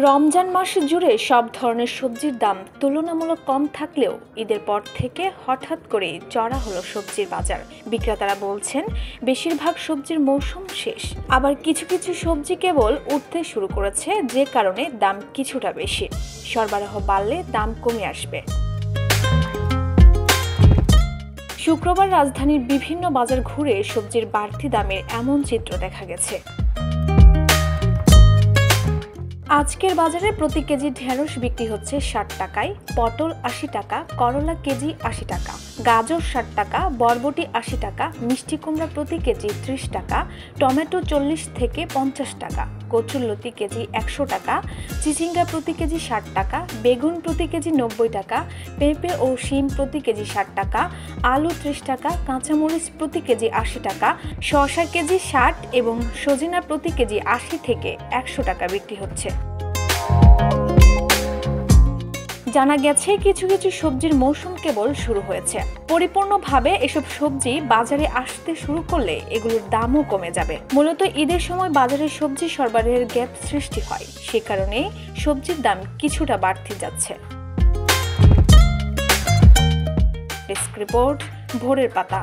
রমজান মাস জুড়ে সব ধরনের সবজির দাম তুলনামূলক কম থাকলেও ঈদের পর থেকে হঠাৎ করে চড়া হলো সবজির বাজার। বিক্রেতারা বলছেন বেশিরভাগ সবজির মৌসুম শেষ, আবার কিছু কিছু সবজি কেবল উঠতে শুরু করেছে, যে কারণে দাম কিছুটা বেশি। সরবরাহ বাড়লে দাম কমে আসবে। শুক্রবার রাজধানীর বিভিন্ন বাজার ঘুরে সবজির বাড়তি দামের এমন চিত্র দেখা গেছে। আজকের বাজারে প্রতি কেজি ঢেঁড়স বিক্রি হচ্ছে ৬০ টাকায়, পটল ৮০ টাকা, করলা কেজি ৮০ টাকা, গাজর ৬০ টাকা, বরবটি ৮০ টাকা, মিষ্টি কুমড়া প্রতি কেজি ৩০ টাকা, টমেটো ৪০ থেকে ৫০ টাকা, কচুরলতি কেজি ১০০ টাকা, চিচিঙ্গা প্রতি কেজি ৬০ টাকা, বেগুন প্রতি কেজি ৯০ টাকা, পেঁপে ও শিম প্রতি কেজি ৬০ টাকা, আলু ৩০ টাকা, কাঁচামরিচ প্রতি কেজি ৮০ টাকা, শসা কেজি ৬০ এবং সজিনা প্রতি কেজি ৮০ থেকে ১০০ টাকা বিক্রি হচ্ছে। জানা গেছে কিছু কিছু সবজির মৌসুম কেবল শুরু হয়েছে। পরিপূর্ণভাবে এসব সবজি বাজারে আসতে শুরু করলে এগুলোর দামও কমে যাবে। মূলত ঈদের সময় বাজারে সবজি সরবরাহের গ্যাপ সৃষ্টি হয়, সে কারণে সবজির দাম কিছুটা বাড়তে যাচ্ছে। ডেস্ক রিপোর্ট, ভোরের পাতা।